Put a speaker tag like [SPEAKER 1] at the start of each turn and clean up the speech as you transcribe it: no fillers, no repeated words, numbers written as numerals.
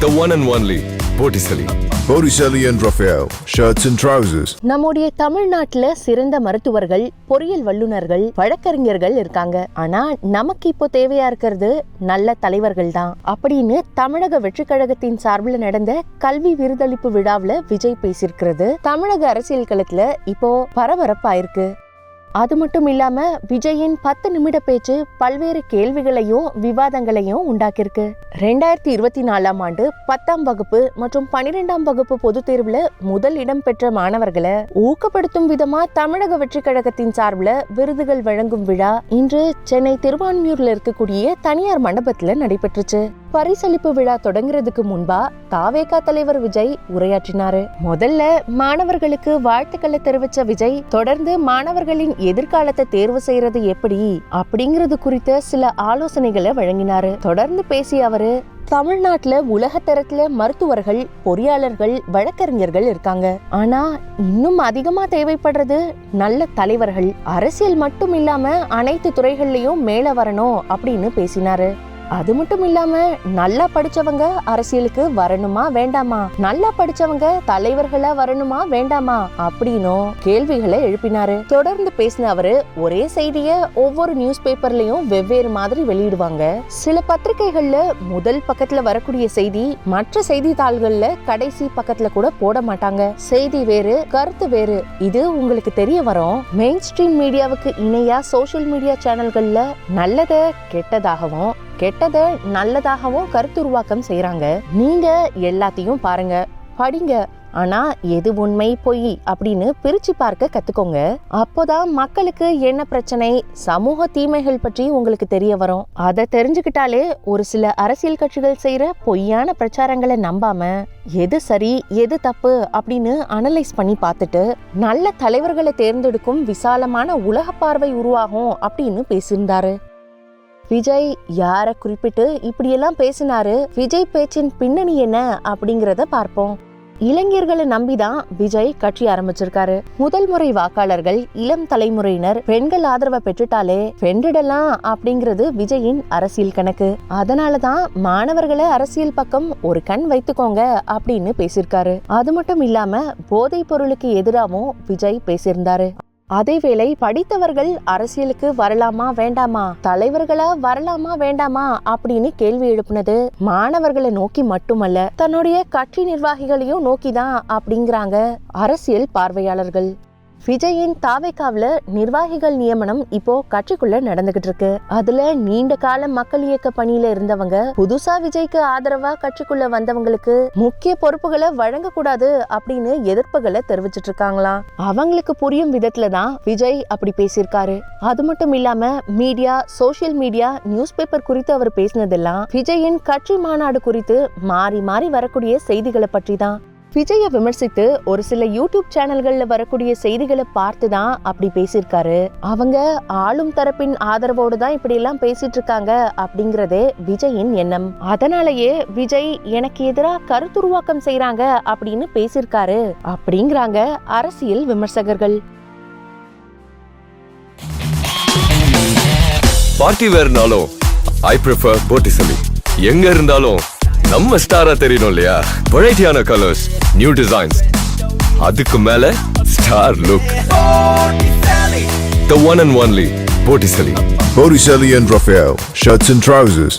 [SPEAKER 1] The one and only Botticelli.
[SPEAKER 2] Botticelli and Raphael, shirts and trousers.
[SPEAKER 3] நம்முடைய தமிழ்நாட்டுல சிறந்த மருத்துவர்கள், பொறியியல் வல்லுநர்கள், வழக்கறிஞர்கள் இருக்காங்க. ஆனா நமக்கு இப்போ தேவையா இருக்கிறது நல்ல தலைவர்கள் தான் அப்படின்னு தமிழக வெற்றிக் கழகத்தின் சார்பில் நடந்த கல்வி விருதளிப்பு விழாவுல விஜய் பேசியிருக்கிறது தமிழக அரசியல் களத்துல இப்போ பரபரப்பாயிருக்கு. அது மட்டும் இல்லாம விஜயின் 10 நிமிட பேச்சு பல்வேறு கேள்விகளையும் விவாதங்களையும் உண்டாக்கியிருக்கு. 2024ஆம் ஆண்டு 10ஆம் வகுப்பு மற்றும் 12ஆம் வகுப்பு பொதுத் தேர்வுல முதல் இடம் பெற்ற மாணவர்களை ஊக்கப்படுத்தும் விதமா தமிழக வெற்றி கழகத்தின் சார்பில் விருதுகள் வழங்கும் விழா இன்று சென்னை திருவான்மியூர்ல இருக்கக்கூடிய தனியார் மண்டபத்துல நடைபெற்றுச்சு. பரிசளிப்பு விழா தொடங்குறதுக்கு முன்பா தாவேகா தலைவர் விஜய் உரையாற்றினாரு. முதல்ல மாணவர்களுக்கு வாழ்த்துக்களை தெரிவிச்ச விஜய் தொடர்ந்து மாணவர்களின் எதிர்காலத்தை தேர்வு செய்யறது எப்படி அப்படிங்கறது குறித்த சில ஆலோசனைகளை வழங்கினாரு. தொடர்ந்து பேசிய அவரு தமிழ்நாட்டுல உலகத்தரத்துல மருத்துவர்கள், பொறியாளர்கள், வழக்கறிஞர்கள் இருக்காங்க. ஆனா இன்னும் அதிகமா தேவைப்படுறது நல்ல தலைவர்கள். அரசியல் மட்டும் இல்லாம அனைத்து துறைகள்லயும் மேல வரணும் அப்படின்னு பேசினாரு. அது மட்டும் இல்லாம நல்லா படிச்சவங்க அரசியலுக்கு வரணுமா வேண்டாமா, நல்லா படிச்சவங்க தலைவர்களா வரணுமா வேண்டாமா அப்படின்னும் கேள்விகளை எழுப்பினாரு. தொடர்ந்து பேசின அவரு ஒரே செய்திய ஒவ்வொரு நியூஸ் பேப்பர்லயும் வெவ்வேறு மாதிரி வெளியிடுவாங்க. சில பத்திரிகைகள்ல முதல் பக்கத்துல வரக்கூடிய செய்தி மற்ற செய்தித்தாள்கள்ல கடைசி பக்கத்துல கூட போட மாட்டாங்க. செய்தி வேறு, கருத்து வேறு. இது உங்களுக்கு தெரிய வரும். மெயின் ஸ்ட்ரீம் மீடியாவுக்கு இணையா சோசியல் மீடியா சேனல்கள்ல நல்லத கெட்டதாகவும் கெட்டத நல்லதாகவும் கருத்துருவாக்கம் செய்யறாங்க. நீங்க எல்லாத்தையும் பாருங்க, படிங்க. ஆனா எது உண்மை பொய் அப்படின்னு பிரிச்சு பார்க்க கத்துக்கோங்க. அப்போதான் மக்களுக்கு என்ன பிரச்சனை, சமூக தீமைகள் பற்றி உங்களுக்கு தெரிய வரும். அதை தெரிஞ்சுக்கிட்டாலே ஒரு சில அரசியல் கட்சிகள் செய்யற பொய்யான பிரச்சாரங்களை நம்பாம எது சரி எது தப்பு அப்படின்னு அனலைஸ் பண்ணி பார்த்துட்டு நல்ல தலைவர்களை தேர்ந்தெடுக்கும் விசாலமான உலக பார்வை உருவாகும் அப்படின்னு பேசியிருந்தாரு. விஜய் யார குறிப்பிட்டு இப்படியெல்லாம் பேசினாரு, விஜய் பேச்சின் பின்னணி என்ன அப்படிங்கறத பார்ப்போம். இளைஞர்களை நம்பிதான் விஜய் கட்சி ஆரம்பிச்சிருக்காரு. முதல் முறை வாக்காளர்கள், இளம் தலைமுறையினர், பெண்கள் ஆதரவை பெற்றுட்டாலே வென்றிடலாம் அப்படிங்கிறது விஜயின் அரசியல் கணக்கு. அதனாலதான் மாணவர்களை அரசியல் பக்கம் ஒரு கண் வைத்துக்கோங்க அப்படின்னு பேசியிருக்காரு. அது மட்டும் இல்லாம போதைப் பொருளுக்கு எதிராகவும் விஜய் பேசியிருந்தாரு. அதேவேளை படித்தவர்கள் அரசியலுக்கு வரலாமா வேண்டாமா, தலைவர்களா வரலாமா வேண்டாமா அப்படின்னு கேள்வி எழுப்புனது மாணவர்களை நோக்கி மட்டுமல்ல, தன்னுடைய கட்சி நிர்வாகிகளையும் நோக்கிதான் அப்படிங்கிறாங்க அரசியல் பார்வையாளர்கள். விஜயின் தாவேகாவுல நிர்வாகிகள் நியமனம் இப்போ கட்சிக்குள்ள நடந்துகிட்டு இருக்கு. அதுல நீண்ட கால மக்கள் இயக்க பணியில இருந்தவங்க புதுசா விஜய்க்கு ஆதரவா கட்சிக்குள்ள வந்தவங்களுக்கு முக்கிய பொறுப்புகளை வழங்க கூடாது அப்படின்னு எதிர்ப்புகளை தெரிவிச்சிட்டு இருக்காங்களாம். அவங்களுக்கு புரியும் விதத்துலதான் விஜய் அப்படி பேசியிருக்காரு. அது மட்டும் இல்லாம media, social media, news paper குறித்து அவர் பேசினதெல்லாம் விஜயின் கட்சி மாநாடு குறித்து மாறி மாறி வரக்கூடிய செய்திகளை பற்றி தான். விஜய விமர்சித்து ஒரு சில யூடியூப் சேனல்கள்ல வரக்கூடிய செய்திகளை பார்த்துதான் அப்படி பேசியிருக்காரு. அவங்க ஆளும் தரப்பின் ஆதரவோடு தான் இப்படி எல்லாம் பேசிட்டு இருக்காங்க அப்படிங்கறதே விஜயின் எண்ணம். அதனாலயே விஜய் எனக்கு எதிராக கருத்துருவாக்கம் செய்யறாங்க அப்படின்னு பேசியிருக்காரு அப்படிங்கிறாங்க அரசியல் விமர்சகர்கள்.
[SPEAKER 1] பார்ட்டி வேர்னாலும் I prefer Botticelli. எங்க இருந்தாலும் நம்ம ஸ்டாரா தெரியணும் இல்லையா? வெரைட்டியான கலர்ஸ், நியூ டிசைன்ஸ், அதுக்கு மேல star look. The one and only Botticelli.
[SPEAKER 2] Botticelli and Raphael, shirts and trousers.